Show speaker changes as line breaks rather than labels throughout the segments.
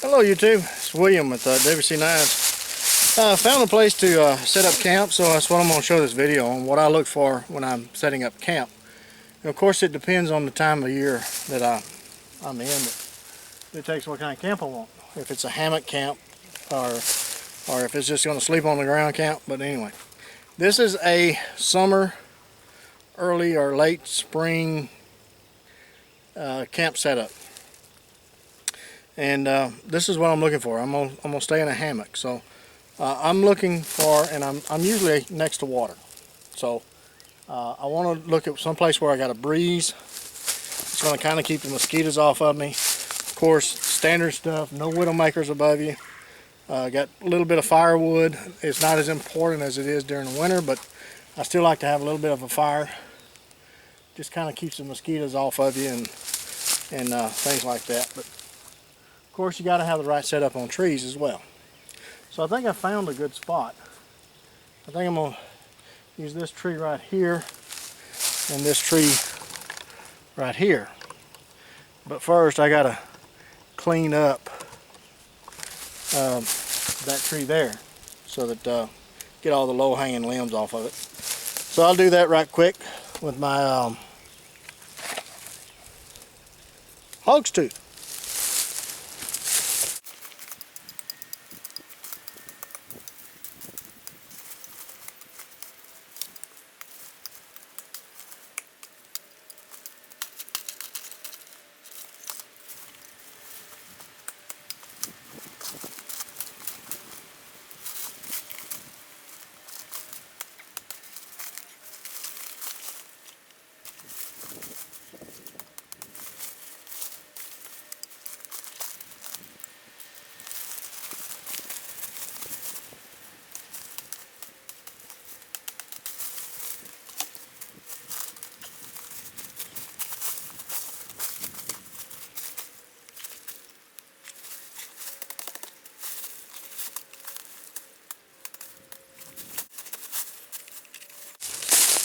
Hello YouTube, it's William with WC9s. I found a place to set up camp, so that's what I'm going to show this video on, what I look for when I'm setting up camp. And of course it depends on the time of year that I'm in. It takes what kind of camp I want. If it's a hammock camp or if it's just going to sleep on the ground camp. But anyway, this is a summer, early or late spring camp setup. And this is what I'm looking for. I'm gonna stay in a hammock. So I'm looking for, and I'm usually next to water. So I want to look at some place where I got a breeze. It's going to kind of keep the mosquitoes off of me. Of course, standard stuff. No widowmakers above you. Got a little bit of firewood. It's not as important as it is during the winter, but I still like to have a little bit of a fire. Just kind of keeps the mosquitoes off of you and things like that. But of course, you got to have the right setup on trees as well. So I think I found a good spot. I think I'm going to use this tree right here and this tree right here. But first, I got to clean up that tree there so that get all the low-hanging limbs off of it. So I'll do that right quick with my hog's tooth.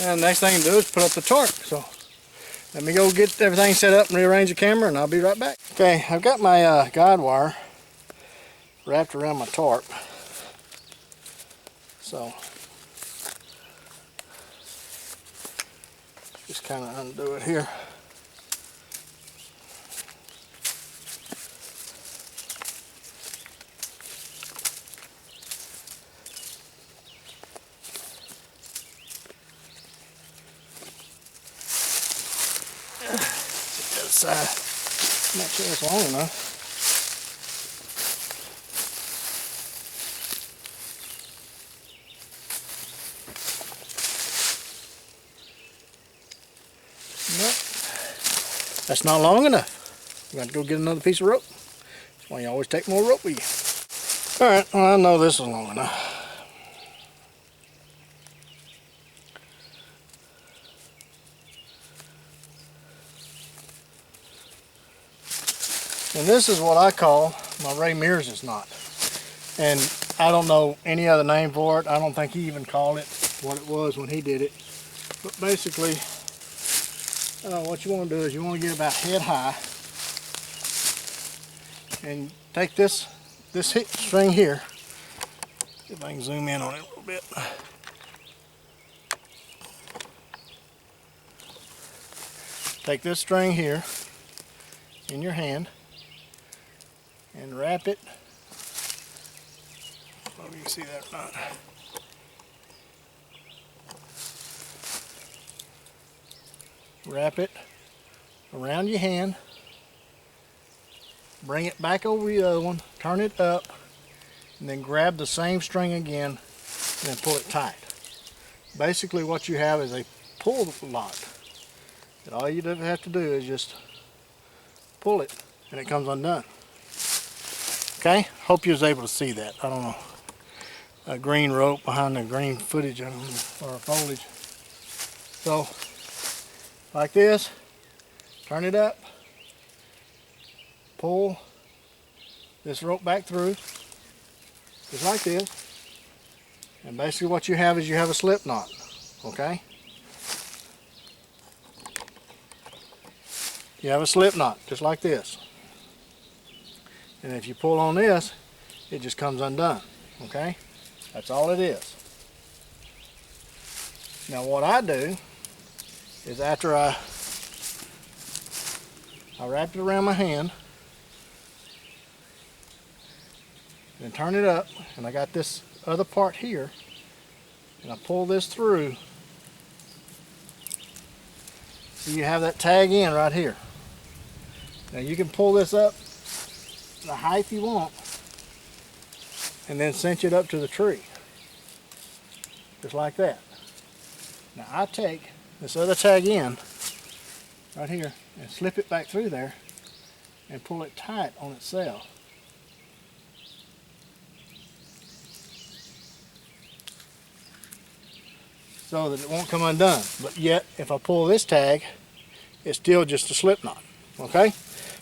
And the next thing to do is put up the tarp. So let me go get everything set up and rearrange the camera, and I'll be right back. Okay, I've got my guide wire wrapped around my tarp. So just kind of undo it here. I'm not sure it's long enough. Nope, that's not long enough. You got to go get another piece of rope. That's why you always take more rope with you. All right, well, I know this is long enough. And this is what I call my Ray Mears' knot. And I don't know any other name for it. I don't think he even called it what it was when he did it. But basically, what you want to do is you want to get about head high and take this string here. See if I can zoom in on it a little bit. Take this string here in your hand and wrap it. I don't know if you can see that or not. Wrap it around your hand. Bring it back over the other one. Turn it up. And then grab the same string again and then pull it tight. Basically what you have is a pull knot. And all you have to do is just pull it and it comes undone. Okay, hope you was able to see that. I don't know, a green rope behind the green footage or foliage. So, like this, turn it up, pull this rope back through, just like this. And basically what you have is you have a slip knot, okay? You have a slip knot, just like this. And if you pull on this, it just comes undone. Okay? That's all it is. Now what I do is after I wrap it around my hand and turn it up, and I got this other part here, and I pull this through, so you have that tag in right here. Now you can pull this up the height you want and then cinch it up to the tree, just like that. Now I take this other tag in right here and slip it back through there and pull it tight on itself. So that it won't come undone. But yet, if I pull this tag, it's still just a slip knot. Okay?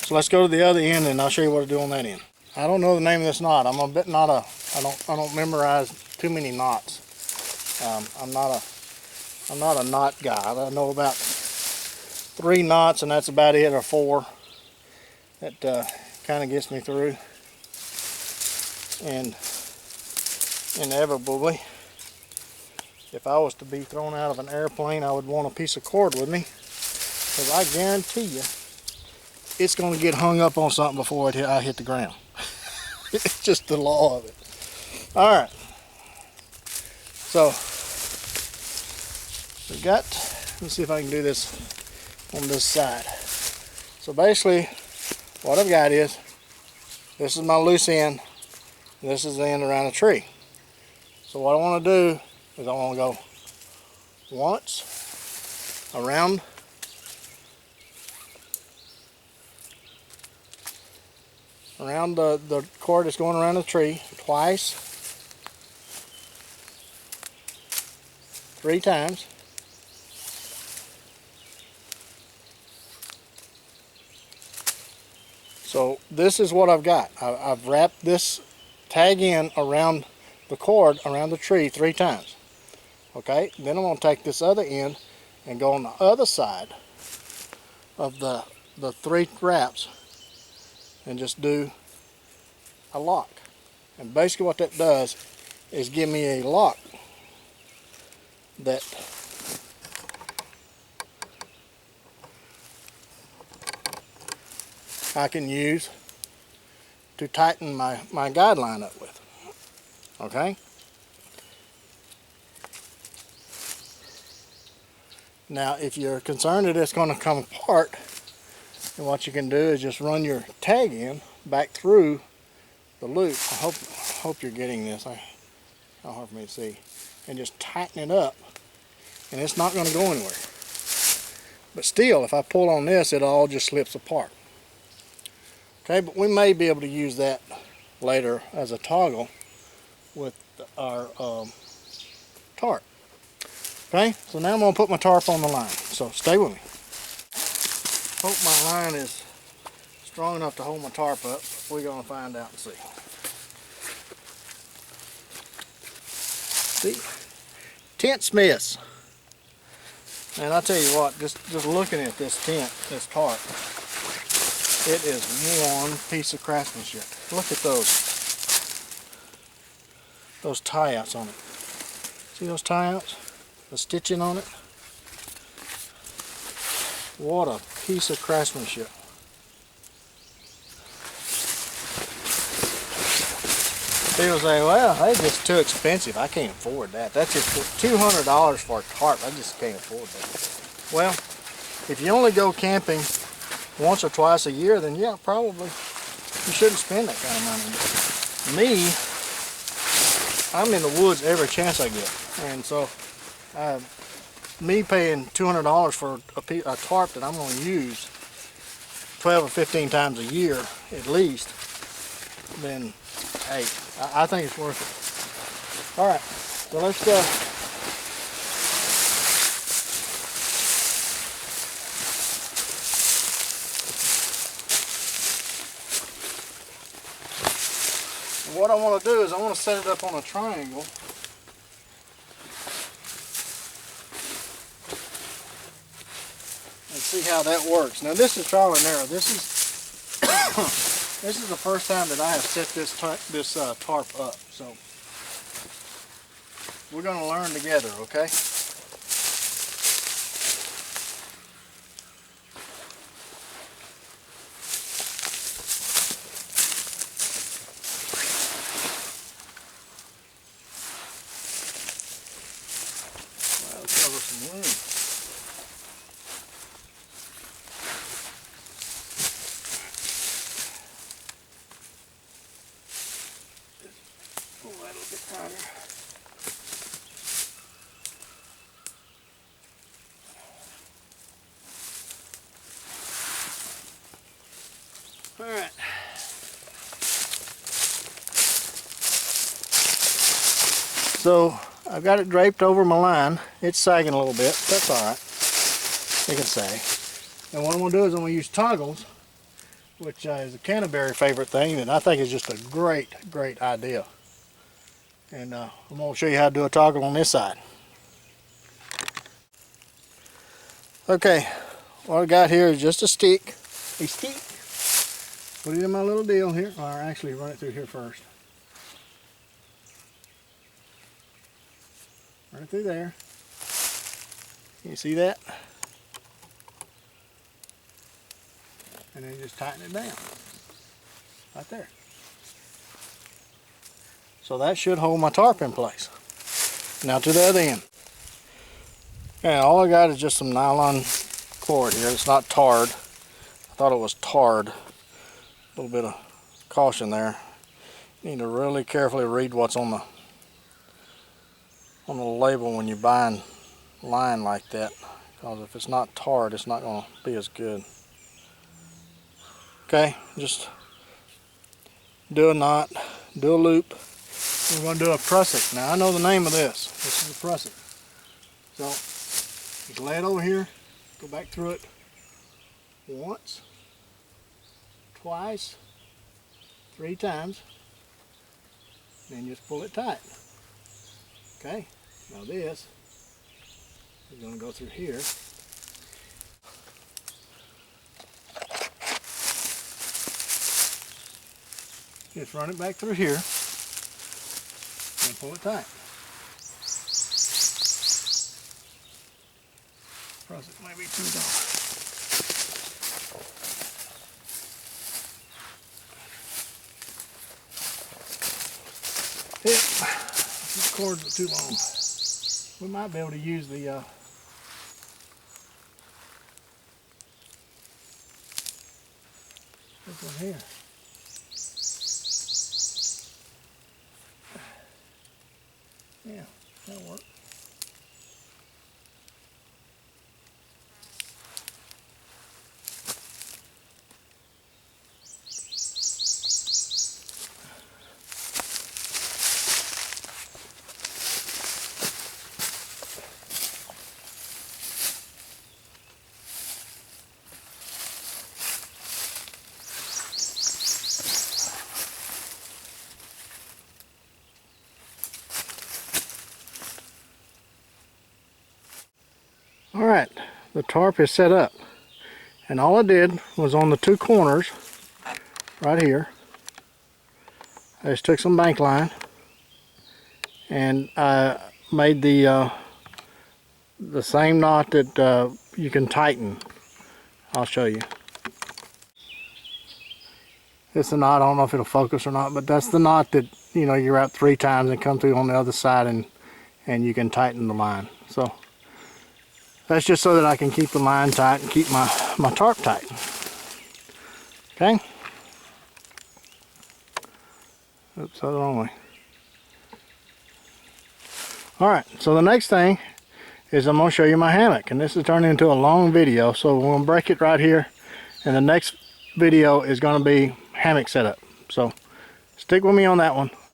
So let's go to the other end and I'll show you what to do on that end. I don't know the name of this knot. I'm a bit not a, I don't memorize too many knots. I'm not a knot guy. I know about 3 knots and that's about it, or 4. That kind of gets me through. And inevitably, if I was to be thrown out of an airplane, I would want a piece of cord with me, because I guarantee you it's going to get hung up on something before I hit the ground. It's just the law of it. Alright, so we got, let's see if I can do this on this side. So basically what I've got is, this is my loose end, and this is the end around the tree. So what I want to do is I want to go once around the cord that's going around the tree, twice, 3 times, so this is what I've got. I've wrapped this tag in around the cord around the tree 3 times. Okay, then I'm going to take this other end and go on the other side of the 3 wraps and just do a lock. And basically what that does is give me a lock that I can use to tighten my guideline up with. Okay? Now, if you're concerned that it's going to come apart, then what you can do is just run your tag in back through the loop. I hope you're getting this. It's hard for me to see. And just tighten it up, and it's not going to go anywhere. But still, if I pull on this, it all just slips apart. Okay, but we may be able to use that later as a toggle with our tarp. Okay, so now I'm going to put my tarp on the line, so stay with me. Hope my line is strong enough to hold my tarp up. We're going to find out and see. See? Tentsmiths. And I tell you what, just looking at this tent, this tarp, it is one piece of craftsmanship. Look at those tie-outs on it. See those tie-outs? The stitching on it. What a piece of craftsmanship. People say, well, that's just too expensive. I can't afford that. That's just $200 for a tarp. I just can't afford that. Well, if you only go camping once or twice a year, then yeah, probably you shouldn't spend that kind of money. Me, I'm in the woods every chance I get. And so me paying $200 for a tarp that I'm going to use 12 or 15 times a year at least, then hey, I think it's worth it. Alright, so let's what I want to do is I want to set it up on a triangle. And see how that works. Now this is trial and error. This is This is the first time that I have set this tarp up, so we're going to learn together, okay? Well, cover some room. Pull that a little bit tighter. All right. So I've got it draped over my line. It's sagging a little bit. That's all right. It can sag. And what I'm going to do is I'm going to use toggles, which is a Canterbury favorite thing, and I think is just a great idea. And I'm going to show you how to do a toggle on this side. Okay, what I got here is just a stick. Put it in my little deal here, or actually run it through here first. Run it through there. Can you see that? And then just tighten it down. Right there. So that should hold my tarp in place. Now to the other end. And all I got is just some nylon cord here. It's not tarred. I thought it was tarred. A little bit of caution there. You need to really carefully read what's on the label when you're buying line like that, because if it's not tarred, it's not going to be as good. Okay, just do a knot, do a loop. We're going to do a prusik. Now I know the name of this. This is a prusik. So just lay it over here, go back through it once, twice, 3 times, then just pull it tight. Okay, now this is going to go through here. Just run it back through here and pull it tight. Prusik might be too long. Yep, these cords are too long. We might be able to use the this one here. Yeah, that'll work. Alright, the tarp is set up, and all I did was on the 2 corners right here, I just took some bank line and I made the same knot that you can tighten. I'll show you. It's a knot, I don't know if it'll focus or not, but that's the knot that, you know, you wrap 3 times and come through on the other side, and you can tighten the line. So that's just so that I can keep the line tight and keep my tarp tight. Okay? Oops, the wrong way. Alright, so the next thing is I'm going to show you my hammock. And this is turning into a long video, so we're going to break it right here. And the next video is going to be hammock setup. So stick with me on that one.